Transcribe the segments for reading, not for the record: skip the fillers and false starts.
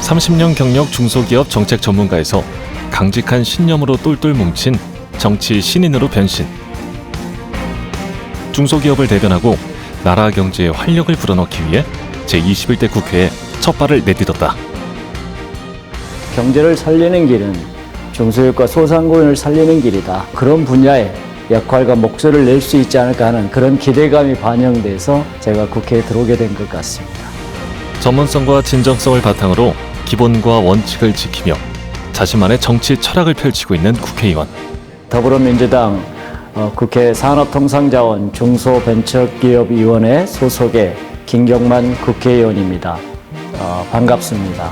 30년 경력 중소기업 정책 전문가에서 강직한 신념으로 똘똘 뭉친 정치 신인으로 변신. 중소기업을 대변하고 나라 경제에 활력을 불어넣기 위해 제21대 국회에 첫 발을 내딛었다. 경제를 살리는 길은 중소기업과 소상공인을 살리는 길이다. 그런 분야에 역할과 목소리를 낼 수 있지 않을까 하는 그런 기대감이 반영돼서 제가 국회에 들어오게 된 것 같습니다. 전문성과 진정성을 바탕으로 기본과 원칙을 지키며 자신만의 정치 철학을 펼치고 있는 국회의원. 더불어민주당 국회 산업통상자원 중소벤처기업위원회 소속의 김경만 국회의원입니다. 반갑습니다.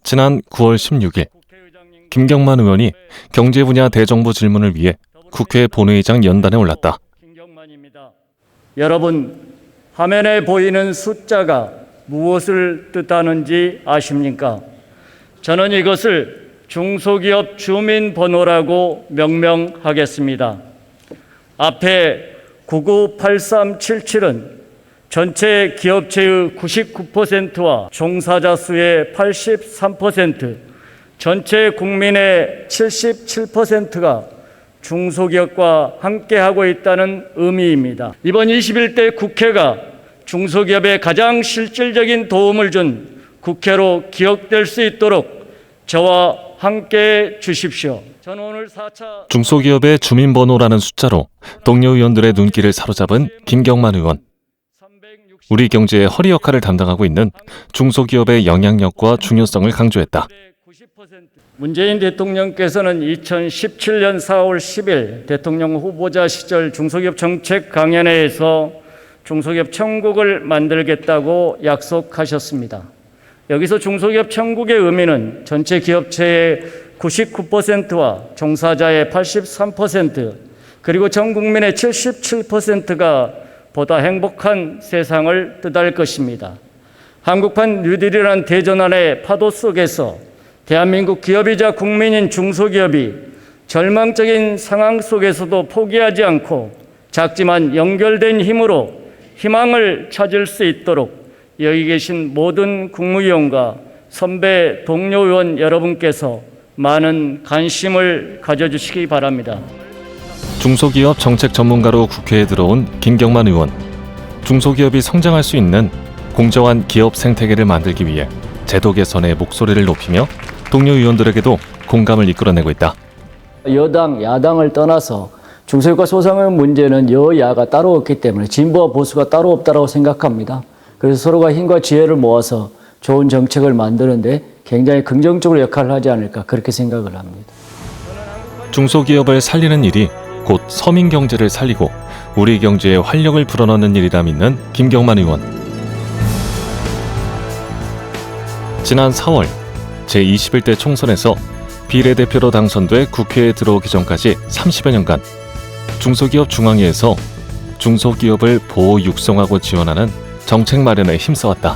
지난 9월 16일 김경만 의원이 경제 분야 대정부 질문을 위해 국회 본회의장 연단에 올랐다. 여러분, 화면에 보이는 숫자가 무엇을 뜻하는지 아십니까? 저는 이것을 중소기업 주민번호라고 명명하겠습니다. 앞에 998377은 전체 기업체의 99%와 종사자 수의 83%, 전체 국민의 77%가 중소기업과 함께하고 있다는 의미입니다. 이번 21대 국회가 중소기업에 가장 실질적인 도움을 준 국회로 기억될 수 있도록 저와 함께해 주십시오. 저는 오늘 4차 중소기업의 주민번호라는 숫자로 동료 의원들의 눈길을 사로잡은 김경만 의원. 우리 경제의 허리 역할을 담당하고 있는 중소기업의 영향력과 중요성을 강조했다. 문재인 대통령께서는 2017년 4월 10일 대통령 후보자 시절 중소기업 정책 강연회에서 중소기업 천국을 만들겠다고 약속하셨습니다. 여기서 중소기업 천국의 의미는 전체 기업체의 99%와 종사자의 83% 그리고 전 국민의 77%가 보다 행복한 세상을 뜻할 것입니다. 한국판 뉴딜이라는 대전환의 파도 속에서 대한민국 기업이자 국민인 중소기업이 절망적인 상황 속에서도 포기하지 않고 작지만 연결된 힘으로 희망을 찾을 수 있도록 여기 계신 모든 국무위원과 선배 동료 의원 여러분께서 많은 관심을 가져주시기 바랍니다. 중소기업 정책 전문가로 국회에 들어온 김경만 의원. 중소기업이 성장할 수 있는 공정한 기업 생태계를 만들기 위해 제도 개선의 목소리를 높이며 동료 의원들에게도 공감을 이끌어내고 있다. 여당, 야당을 떠나서 중소기업과 소상공인 문제는 여야가 따로 없기 때문에 진보와 보수가 따로 없다고 생각합니다. 그래서 서로가 힘과 지혜를 모아서 좋은 정책을 만드는데 굉장히 긍정적으로 역할을 하지 않을까 그렇게 생각을 합니다. 중소기업을 살리는 일이 곧 서민 경제를 살리고 우리 경제에 활력을 불어넣는 일이라 믿는 김경만 의원. 지난 4월 제21대 총선에서 비례대표로 당선돼 국회에 들어오기 전까지 30여 년간 중소기업 중앙회에서 중소기업을 보호 육성하고 지원하는 정책 마련에 힘써왔다.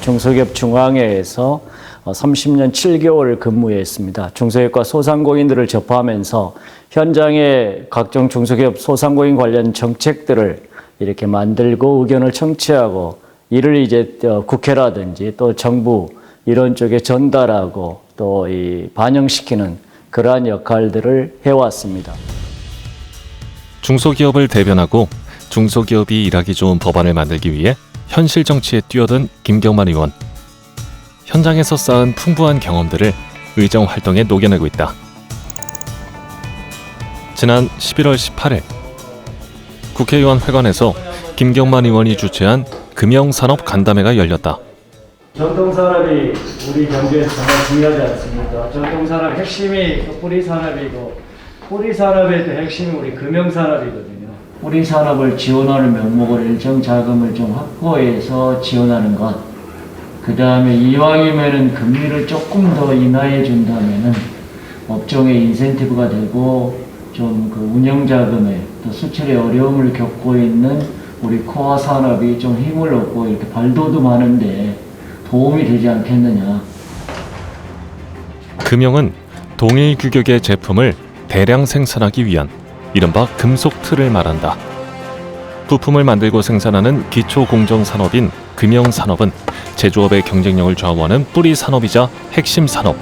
중소기업 중앙회에서 30년 7개월을 근무했습니다. 중소기업과 소상공인들을 접하면서 현장의 각종 중소기업 소상공인 관련 정책들을 이렇게 만들고 의견을 청취하고 이를 이제 국회라든지 또 정부 이런 쪽에 전달하고 또 반영시키는 그러한 역할들을 해왔습니다. 중소기업을 대변하고 중소기업이 일하기 좋은 법안을 만들기 위해 현실 정치에 뛰어든 김경만 의원. 현장에서 쌓은 풍부한 경험들을 의정 활동에 녹여내고 있다. 지난 11월 18일 국회의원 회관에서 김경만 의원이 주최한 금융산업 간담회가 열렸다. 전통산업이 우리 경제에서 정말 중요하지 않습니까? 전통산업 핵심이 뿌리산업이고 뿌리산업의 또 핵심이 우리 금융산업이거든요. 뿌리산업을 지원하는 명목으로 일정 자금을 좀 확보해서 지원하는 것. 그 다음에 이왕이면은 금리를 조금 더 인하해 준다면은 업종의 인센티브가 되고 좀 그 운영 자금에 또 수출에 어려움을 겪고 있는 우리 코어 산업이 좀 힘을 얻고 이렇게 발돋움하는데 도움이 되지 않겠느냐. 금융은 동일 규격의 제품을 대량 생산하기 위한 이른바 금속 틀을 말한다. 부품을 만들고 생산하는 기초 공정 산업인 금형 산업은 제조업의 경쟁력을 좌우하는 뿌리 산업이자 핵심 산업.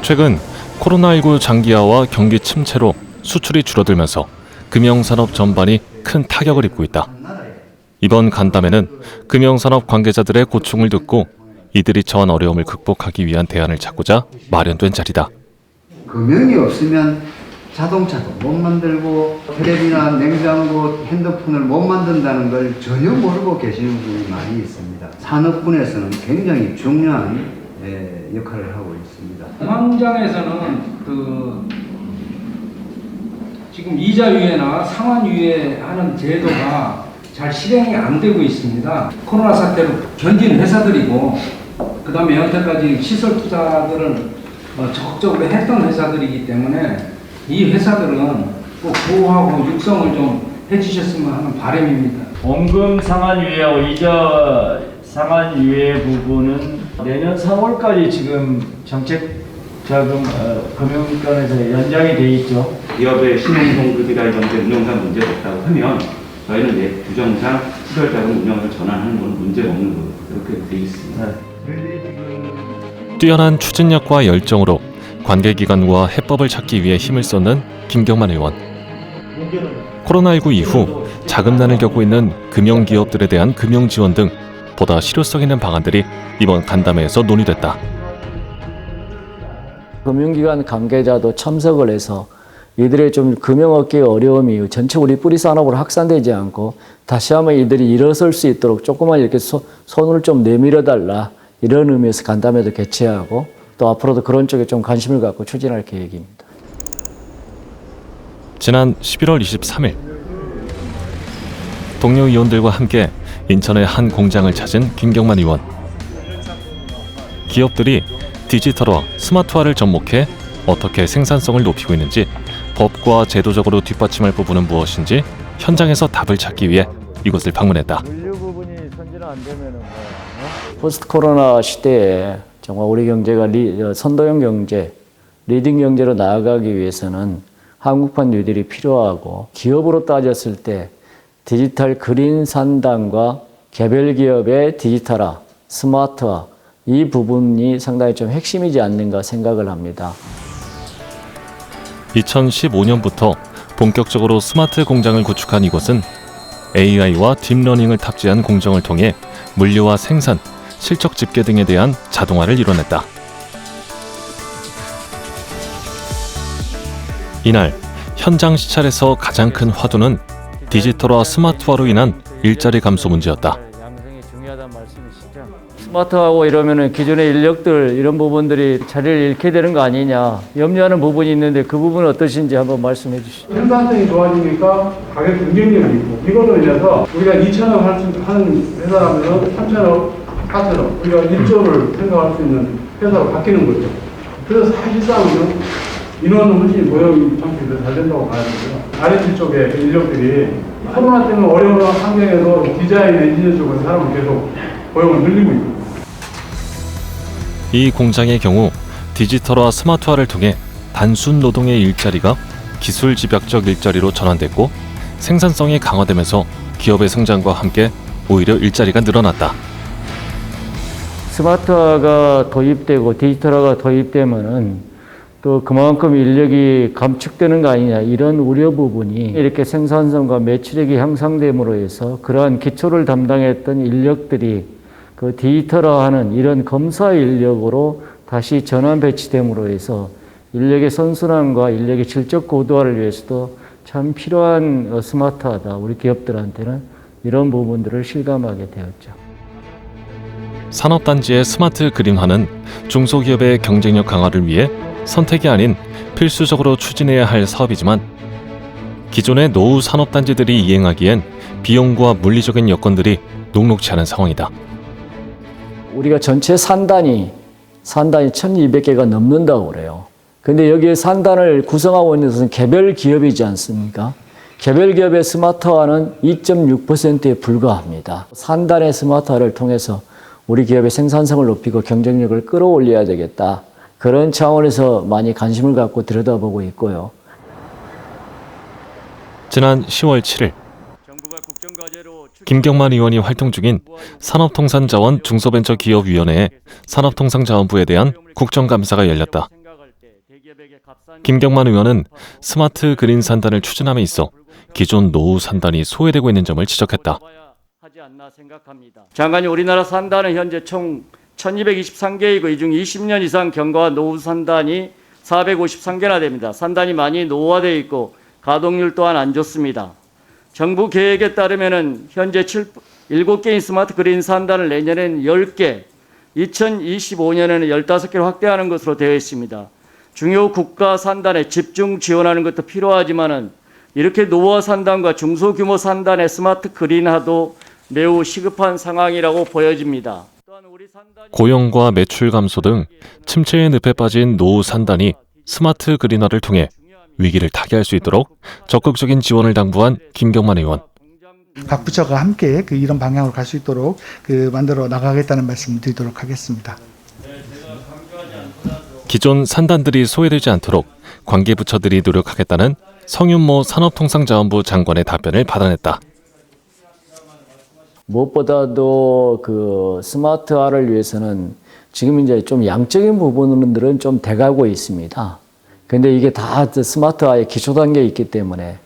최근 코로나19 장기화와 경기 침체로 수출이 줄어들면서 금형 산업 전반이 큰 타격을 입고 있다. 이번 간담회는 금형 산업 관계자들의 고충을 듣고 이들이 처한 어려움을 극복하기 위한 대안을 찾고자 마련된 자리다. 금형이 없으면 자동차도 못 만들고 텔레비나 냉장고, 핸드폰을 못 만든다는 걸 전혀 모르고 계시는 분이 많이 있습니다. 산업군에서는 굉장히 중요한 역할을 하고 있습니다. 공황장에서는 지금 이자유예나 상환유예하는 제도가 잘 실행이 안 되고 있습니다. 코로나 사태로 견딘 회사들이고 그다음에 여태까지 시설 투자들은 적극적으로 했던 회사들이기 때문에 이 회사들은 꼭 보호하고 육성을 좀 해주셨으면 하는 바람입니다. 원금 상환유예하고 이자 상환유예 부분은 내년 4월까지 지금 정책자금 금융권에서 연장이 돼 있죠. 기업의 신용동급이라든지 운영상 문제가 없다고 하면 저희는 이제 규정상 시설자금 운영을 전환하는 건 문제가 없는 걸로 그렇게 돼 있습니다. 뛰어난 추진력과 열정으로 관계기관과 해법을 찾기 위해 힘을 쏟는 김경만 의원. 코로나19 이후 자금난을 겪고 있는 금융기업들에 대한 금융지원 등 보다 실효성 있는 방안들이 이번 간담회에서 논의됐다. 금융기관 관계자도 참석을 해서 이들의 좀 금융업계의 어려움이 전체 우리 뿌리 산업으로 확산되지 않고 다시 한번 이들이 일어설 수 있도록 조금만 이렇게 손을 좀 내밀어 달라, 이런 의미에서 간담회도 개최하고 또 앞으로도 그런 쪽에 좀 관심을 갖고 추진할 계획입니다. 지난 11월 23일 동료 의원들과 함께 인천의 한 공장을 찾은 김경만 의원. 기업들이 디지털화, 스마트화를 접목해 어떻게 생산성을 높이고 있는지, 법과 제도적으로 뒷받침할 부분은 무엇인지 현장에서 답을 찾기 위해 이곳을 방문했다. 물류 부분이 선진화 안 되면은 포스트 코로나 시대에 정말 우리 경제가 선도형 경제, 리딩 경제로 나아가기 위해서는 한국판 뉴딜이 필요하고, 기업으로 따졌을 때 디지털 그린 산단과 개별 기업의 디지털화, 스마트화, 이 부분이 상당히 좀 핵심이지 않는가 생각을 합니다. 2015년부터 본격적으로 스마트 공장을 구축한 이곳은 AI와 딥러닝을 탑재한 공정을 통해 물류와 생산, 실적 집계 등에 대한 자동화를 이뤄냈다. 이날 현장 시찰에서 가장 큰 화두는 디지털화, 스마트화로 인한 일자리 감소 문제였다. 양성이 중요하다는 말씀이시죠? 스마트하고 이러면은 기존의 인력들 이런 부분들이 자리를 잃게 되는 거 아니냐 염려하는 부분이 있는데 그 부분은 어떠신지 한번 말씀해 주시죠. 생산성이 좋아지니까 가격 경쟁력이 있고, 이걸로 인해서 우리가 2천억 하는 회사라면 3천억, 4천억, 우리가 1조를 생각할 수 있는 회사로 바뀌는 거죠. 그래서 사실상은 인원 훨씬 고용 창출이 잘 된다고 봐야 되고요. R&D 쪽에 인력들이 코로나 때문에 어려운 환경에서 디자인, 엔지니어 쪽으로 사람을 계속 고용을 늘리고 있고. 이 공장의 경우 디지털화, 스마트화를 통해 단순 노동의 일자리가 기술 집약적 일자리로 전환됐고, 생산성이 강화되면서 기업의 성장과 함께 오히려 일자리가 늘어났다. 스마트화가 도입되고 디지털화가 도입되면은 또 그만큼 인력이 감축되는 거 아니냐, 이런 우려 부분이 이렇게 생산성과 매출액이 향상됨으로 해서 그러한 기초를 담당했던 인력들이 그 디지털화하는 이런 검사 인력으로 다시 전환 배치됨으로 해서 인력의 선순환과 인력의 질적 고도화를 위해서도 참 필요한 스마트하다. 우리 기업들한테는 이런 부분들을 실감하게 되었죠. 산업단지의 스마트 그린화는 중소기업의 경쟁력 강화를 위해 선택이 아닌 필수적으로 추진해야 할 사업이지만, 기존의 노후 산업단지들이 이행하기엔 비용과 물리적인 여건들이 녹록지 않은 상황이다. 우리가 전체 산단이 1200개가 넘는다고 그래요. 근데 여기에 산단을 구성하고 있는 것은 개별 기업이지 않습니까? 개별 기업의 스마트화는 2.6%에 불과합니다. 산단의 스마트화를 통해서 우리 기업의 생산성을 높이고 경쟁력을 끌어올려야 되겠다. 그런 차원에서 많이 관심을 갖고 들여다보고 있고요. 지난 10월 7일 김경만 의원이 활동 중인 산업통상자원 중소벤처기업위원회에 산업통상자원부에 대한 국정감사가 열렸다. 김경만 의원은 스마트 그린 산단을 추진함에 있어 기존 노후 산단이 소외되고 있는 점을 지적했다. 장관이 우리나라 산단은 현재 총 1223개이고 이 중 20년 이상 경과한 노후 산단이 453개나 됩니다. 산단이 많이 노후화되어 있고 가동률 또한 안 좋습니다. 정부 계획에 따르면 현재 7개인 스마트 그린 산단을 내년에는 10개, 2025년에는 15개로 확대하는 것으로 되어 있습니다. 중요 국가 산단에 집중 지원하는 것도 필요하지만은 이렇게 노후화 산단과 중소규모 산단의 스마트 그린화도 매우 시급한 상황이라고 보여집니다. 고용과 매출 감소 등 침체의 늪에 빠진 노후 산단이 스마트 그린화를 통해 위기를 타개할 수 있도록 적극적인 지원을 당부한 김경만 의원. 각 부처가 함께 이런 방향으로 갈 수 있도록 만들어 나가겠다는 말씀을 드리도록 하겠습니다. 기존 산단들이 소외되지 않도록 관계부처들이 노력하겠다는 성윤모 산업통상자원부 장관의 답변을 받아냈다. 무엇보다도 그 스마트화를 위해서는 지금 이제 좀 양적인 부분들은 좀 돼가고 있습니다. 근데 이게 다 스마트화의 기초 단계에 있기 때문에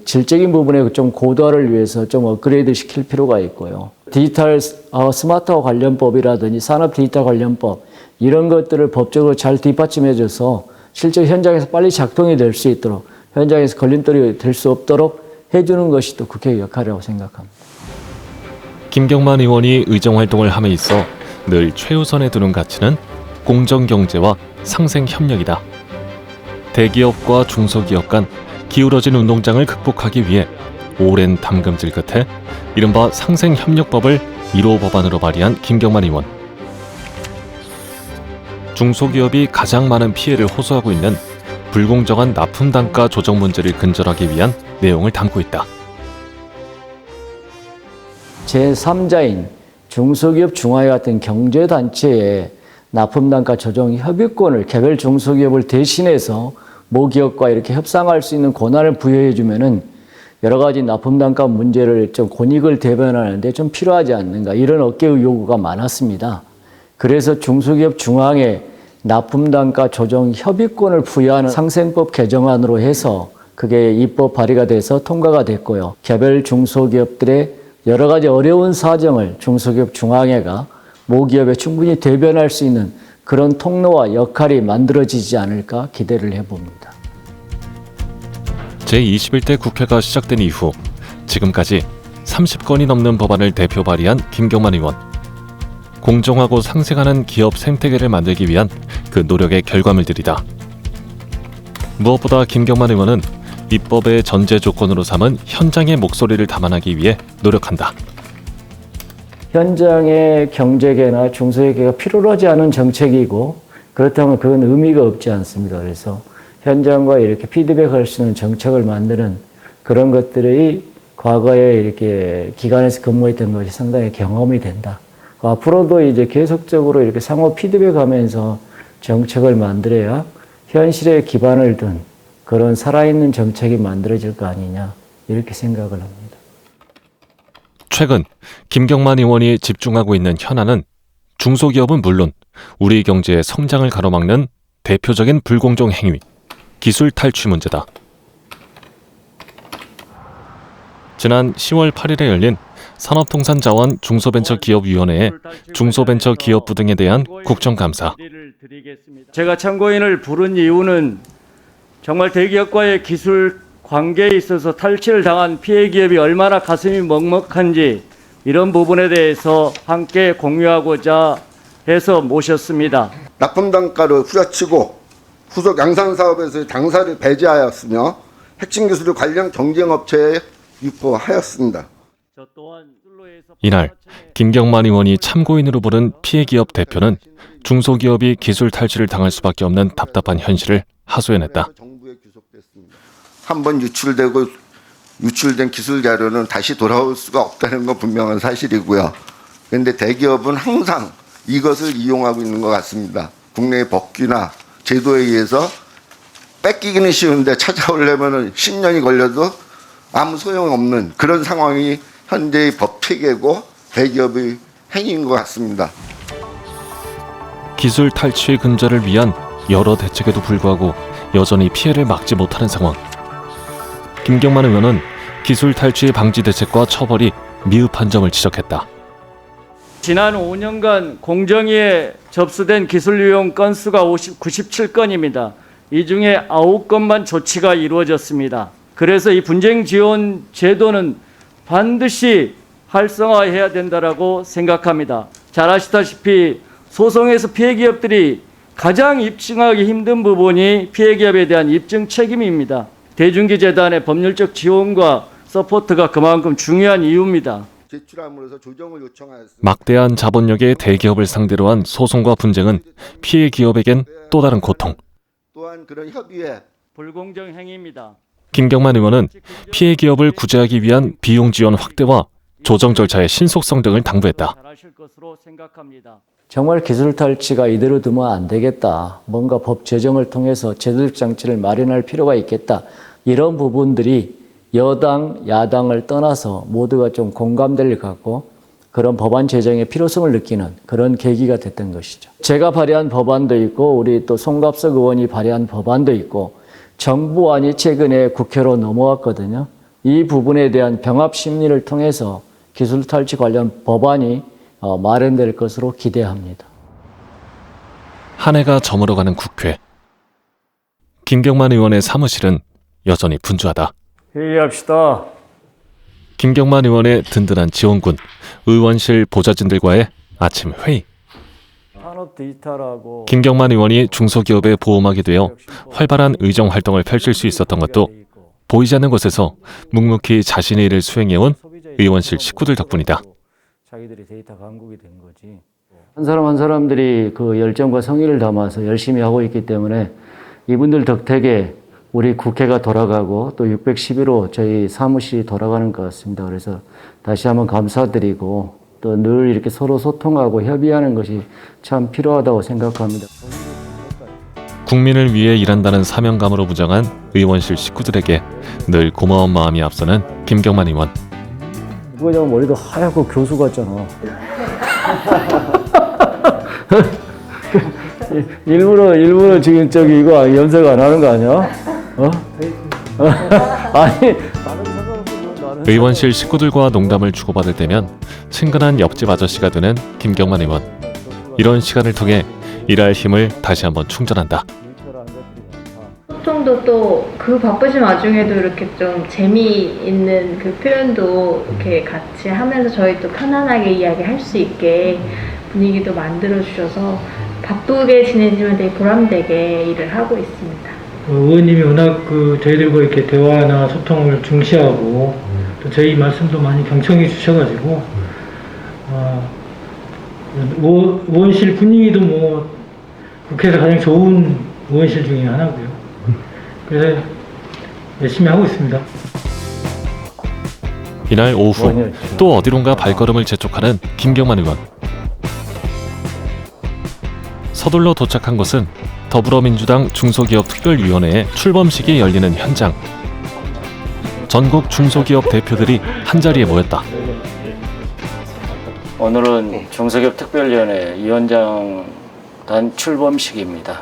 질적인 부분에 좀 고도화를 위해서 좀 업그레이드 시킬 필요가 있고요. 디지털 스마트화 관련법이라든지 산업 디지털 관련법 이런 것들을 법적으로 잘 뒷받침해줘서 실제 현장에서 빨리 작동이 될 수 있도록 현장에서 걸림돌이 될 수 없도록 해주는 것이 또 국회의 역할이라고 생각합니다. 김경만 의원이 의정활동을 함에 있어 늘 최우선에 두는 가치는 공정경제와 상생협력이다. 대기업과 중소기업 간 기울어진 운동장을 극복하기 위해 오랜 담금질 끝에 이른바 상생협력법을 1호 법안으로 발의한 김경만 의원. 중소기업이 가장 많은 피해를 호소하고 있는 불공정한 납품단가 조정 문제를 근절하기 위한 내용을 담고 있다. 제3자인 중소기업 중화회 같은 경제단체에 납품단가 조정 협의권을 개별 중소기업을 대신해서 모기업과 이렇게 협상할 수 있는 권한을 부여해주면은 여러 가지 납품단가 문제를 좀 권익을 대변하는데 좀 필요하지 않는가 이런 업계의 요구가 많았습니다. 그래서 중소기업 중앙에 납품단가 조정 협의권을 부여하는 상생법 개정안으로 해서 그게 입법 발의가 돼서 통과가 됐고요. 개별 중소기업들의 여러 가지 어려운 사정을 중소기업 중앙회가 모기업에 충분히 대변할 수 있는 그런 통로와 역할이 만들어지지 않을까 기대를 해봅니다. 제21대 국회가 시작된 이후 지금까지 30건이 넘는 법안을 대표 발의한 김경만 의원. 공정하고 상생하는 기업 생태계를 만들기 위한 그 노력의 결과물들이다. 무엇보다 김경만 의원은 입법의 전제 조건으로 삼은 현장의 목소리를 담아내기 위해 노력한다. 현장의 경제계나 중소기업계가 필요로 하지 않은 정책이고 그렇다면 그건 의미가 없지 않습니다. 그래서 현장과 이렇게 피드백할 수 있는 정책을 만드는 그런 것들이 과거에 이렇게 기관에서 근무했던 것이 상당히 경험이 된다. 앞으로도 이제 계속적으로 이렇게 상호 피드백하면서 정책을 만들어야 현실에 기반을 둔 그런 살아있는 정책이 만들어질 거 아니냐 이렇게 생각을 합니다. 최근 김경만 의원이 집중하고 있는 현안은 중소기업은 물론 우리 경제의 성장을 가로막는 대표적인 불공정 행위, 기술 탈취 문제다. 지난 10월 8일에 열린 산업통상자원 중소벤처기업위원회의 중소벤처기업부 등에 대한 국정감사. 제가 참고인을 부른 이유는 정말 대기업과의 기술 관계에 있어서 탈취를 당한 피해 기업이 얼마나 가슴이 먹먹한지 이런 부분에 대해서 함께 공유하고자 해서 모셨습니다. 납품단가를 후려치고 후속 양산사업에서의 당사를 배제하였으며 핵심 기술을 관련 경쟁업체에 유포하였습니다. 이날 김경만 의원이 참고인으로 부른 피해기업 대표는 중소기업이 기술 탈취를 당할 수밖에 없는 답답한 현실을 하소연했다. 한번 유출된 기술 자료는 다시 돌아올 수가 없다는 건 분명한 사실이고요. 그런데 대기업은 항상 이것을 이용하고 있는 것 같습니다. 국내의 법규나 제도에 의해서 뺏기기는 쉬운데 찾아오려면 10년이 걸려도 아무 소용없는 그런 상황이 현재의 법 체계고 대기업의 행위인 것 같습니다. 기술 탈취의 근절을 위한 여러 대책에도 불구하고 여전히 피해를 막지 못하는 상황. 김경만 의원은 기술 탈취 방지 대책과 처벌이 미흡한 점을 지적했다. 지난 5년간 공정위에 접수된 기술 유용 건수가 97건입니다. 이 중에 9건만 조치가 이루어졌습니다. 그래서 이 분쟁 지원 제도는 반드시 활성화해야 된다라고 생각합니다. 잘 아시다시피 소송에서 피해 기업들이 가장 입증하기 힘든 부분이 피해 기업에 대한 입증 책임입니다. 대중기재단의 법률적 지원과 서포트가 그만큼 중요한 이유입니다. 제출함으로써 조정을 요청하였습니다. 막대한 자본력의 대기업을 상대로 한 소송과 분쟁은 피해 기업에겐 또 다른 고통. 또한 그런 협의회 불공정 행위입니다. 김경만 의원은 피해 기업을 구제하기 위한 비용 지원 확대와 조정 절차의 신속성 등을 당부했다. 잘하실 것으로 생각합니다. 정말 기술 탈취가 이대로 두면 안 되겠다. 뭔가 법 제정을 통해서 제도적 장치를 마련할 필요가 있겠다. 이런 부분들이 여당, 야당을 떠나서 모두가 좀 공감대를 갖고 그런 법안 제정의 필요성을 느끼는 그런 계기가 됐던 것이죠. 제가 발의한 법안도 있고 우리 또 송갑석 의원이 발의한 법안도 있고 정부안이 최근에 국회로 넘어왔거든요. 이 부분에 대한 병합 심리를 통해서 기술 탈취 관련 법안이 마련될 것으로 기대합니다. 한 해가 저물어가는 국회. 김경만 의원의 사무실은 여전히 분주하다. 회의합시다. 김경만 의원의 든든한 지원군, 의원실 보좌진들과의 아침 회의. 산업 디지털하고 김경만 의원이 중소기업에 보험하게 되어 활발한 의정 활동을 펼칠 수 있었던 것도 보이지 않는 곳에서 묵묵히 자신의 일을 수행해온 의원실 식구들 덕분이다. 자기들이 데이터 강국이 된 거지. 한 사람 한 사람들이 그 열정과 성의를 담아서 열심히 하고 있기 때문에 이분들 덕택에 우리 국회가 돌아가고 또 611호 저희 사무실이 돌아가는 것 같습니다. 그래서 다시 한번 감사드리고 또 늘 이렇게 서로 소통하고 협의하는 것이 참 필요하다고 생각합니다. 국민을 위해 일한다는 사명감으로 무장한 의원실 식구들에게 늘 고마운 마음이 앞서는 김경만 의원. 부회장 머리도 하얗고 교수 같잖아. 일부러 지금 저기 이거 염색 안 하는 거 아니야? 아니. 의원실 식구들과 농담을 주고받을 때면 친근한 옆집 아저씨가 되는 김경만 의원. 이런 시간을 통해 일할 힘을 다시 한번 충전한다. 소통도 또 그 바쁘신 와중에도 이렇게 좀 재미있는 그 표현도 이렇게 같이 하면서 저희 또 편안하게 이야기할 수 있게 분위기도 만들어 주셔서 바쁘게 지내지만 되게 보람되게 일을 하고 있습니다. 의원님이 워낙 저희들과 이렇게 대화나 소통을 중시하고 또 저희 말씀도 많이 경청해 주셔가지고 의원실 분위기도 뭐 국회에서 가장 좋은 의원실 중에 하나고요. 그래서 열심히 하고 있습니다. 이날 오후 또 어디론가 발걸음을 재촉하는 김경만 의원. 서둘러 도착한 곳은 더불어민주당 중소기업특별위원회의 출범식이 열리는 현장. 전국 중소기업 대표들이 한자리에 모였다. 오늘은 중소기업 특별위원회 위원장단 출범식입니다.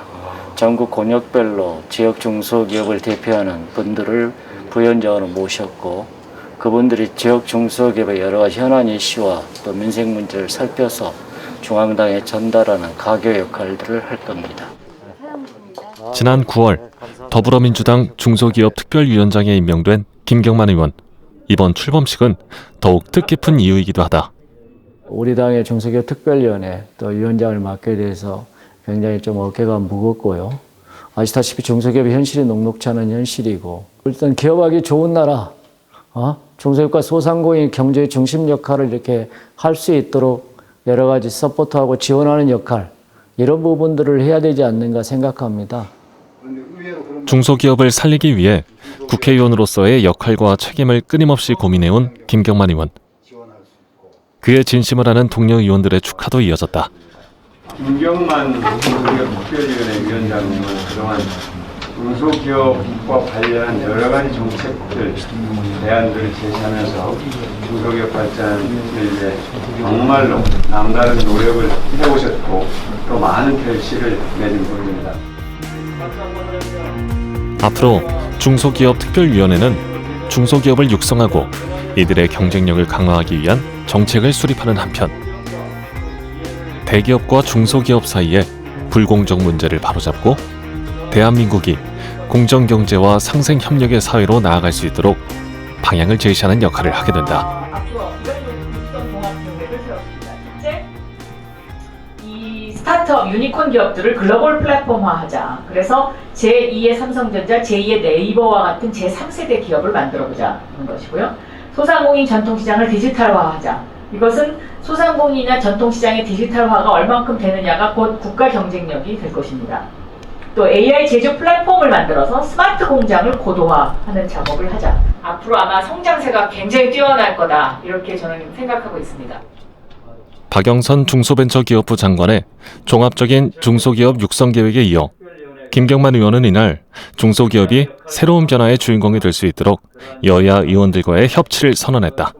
전국 권역별로 지역 중소기업을 대표하는 분들을 부위원장으로 모셨고 그분들이 지역 중소기업의 여러 가지 현안 이슈와 또 민생 문제를 살펴서 중앙당에 전달하는 가교 역할들을 할 겁니다. 지난 9월 더불어민주당 중소기업 특별위원장에 임명된 김경만 의원. 이번 출범식은 더욱 뜻깊은 이유이기도 하다. 우리 당의 중소기업 특별위원회 또 위원장을 맡게 돼서 굉장히 좀 어깨가 무겁고요. 아시다시피 중소기업의 현실이 녹록지 않은 현실이고 일단 기업하기 좋은 나라, 중소기업과 소상공인 경제의 중심 역할을 이렇게 할 수 있도록 여러 가지 서포트하고 지원하는 역할 이런 부분들을 해야 되지 않는가 생각합니다. 중소기업을 살리기 위해 국회의원으로서의 역할과 책임을 끊임없이 고민해온 김경만 의원. 그의 진심을 아는 동료 의원들의 축하도 이어졌다. 김경만 중소기업 특별위원회 위원장님은 그동안 중소기업과 관련한 여러 가지 정책들, 대안들을 제시하면서 중소기업 발전을 위해 정말로 남다른 노력을 해오셨고 또 많은 결실을 맺은 분입니다. 앞으로 중소기업 특별위원회는 중소기업을 육성하고 이들의 경쟁력을 강화하기 위한 정책을 수립하는 한편 대기업과 중소기업 사이의 불공정 문제를 바로잡고 대한민국이 공정경제와 상생협력의 사회로 나아갈 수 있도록 방향을 제시하는 역할을 하게 된다. 앞으로 이런 종합계획을 세웠습니다. 첫째, 이 스타트업 유니콘 기업들을 글로벌 플랫폼화하자. 그래서 제2의 삼성전자, 제2의 네이버와 같은 제3세대 기업을 만들어보자 하는 것이고요. 소상공인 전통시장을 디지털화하자. 이것은 소상공인이나 전통시장의 디지털화가 얼만큼 되느냐가 곧 국가 경쟁력이 될 것입니다. 또 AI 제조 플랫폼을 만들어서 스마트 공장을 고도화하는 작업을 하자. 앞으로 아마 성장세가 굉장히 뛰어날 거다. 이렇게 저는 생각하고 있습니다. 박영선 중소벤처기업부 장관의 종합적인 중소기업 육성 계획에 이어 김경만 의원은 이날 중소기업이 새로운 변화의 주인공이 될 수 있도록 여야 의원들과의 협치를 선언했다.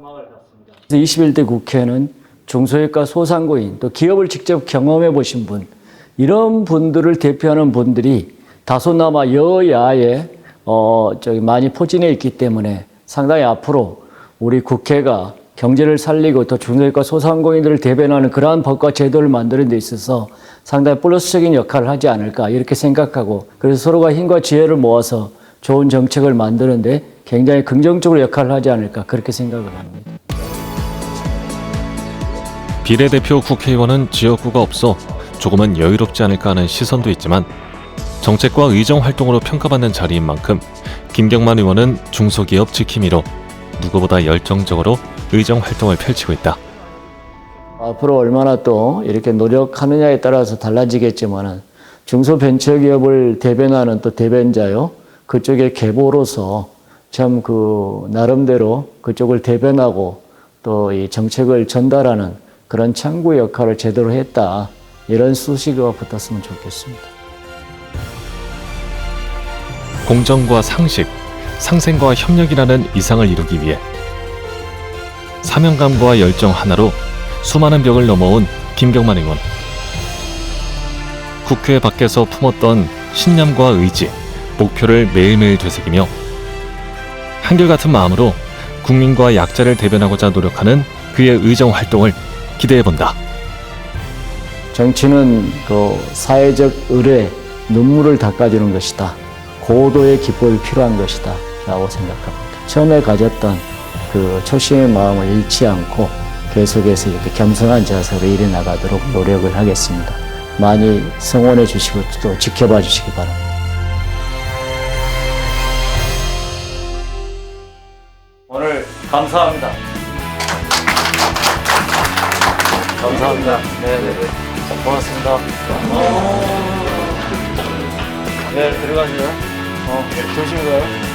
21대 국회는 중소기업과 소상공인 또 기업을 직접 경험해 보신 분 이런 분들을 대표하는 분들이 다소나마 여야에 많이 포진해 있기 때문에 상당히 앞으로 우리 국회가 경제를 살리고 또 중소기업과 소상공인들을 대변하는 그러한 법과 제도를 만드는 데 있어서 상당히 플러스적인 역할을 하지 않을까 이렇게 생각하고 그래서 서로가 힘과 지혜를 모아서 좋은 정책을 만드는데 굉장히 긍정적으로 역할을 하지 않을까 그렇게 생각을 합니다. 비례대표 국회의원은 지역구가 없어 조금은 여유롭지 않을까 하는 시선도 있지만 정책과 의정 활동으로 평가받는 자리인 만큼 김경만 의원은 중소기업 지킴이로 누구보다 열정적으로 의정 활동을 펼치고 있다. 앞으로 얼마나 또 이렇게 노력하느냐에 따라서 달라지겠지만 중소벤처기업을 대변하는 또 대변자요. 그쪽의 계보로서 참 나름대로 그쪽을 대변하고 또 이 정책을 전달하는 그런 창구 역할을 제대로 했다. 이런 수식어가 붙었으면 좋겠습니다. 공정과 상식, 상생과 협력이라는 이상을 이루기 위해 사명감과 열정 하나로 수많은 벽을 넘어온 김경만 의원. 국회 밖에서 품었던 신념과 의지, 목표를 매일매일 되새기며 한결같은 마음으로 국민과 약자를 대변하고자 노력하는 그의 의정 활동을 기대해본다. 정치는 사회적 의뢰, 눈물을 닦아주는 것이다. 고도의 기법이 필요한 것이다. 라고 생각합니다. 처음에 가졌던 그 초심의 마음을 잃지 않고 계속해서 이렇게 겸손한 자세로 일해 나가도록 노력을 하겠습니다. 많이 성원해 주시고 또 지켜봐 주시기 바랍니다. 오늘 감사합니다. 감사합니다. 네네. 고맙습니다. 네, 들어가세요. 조심히 가요.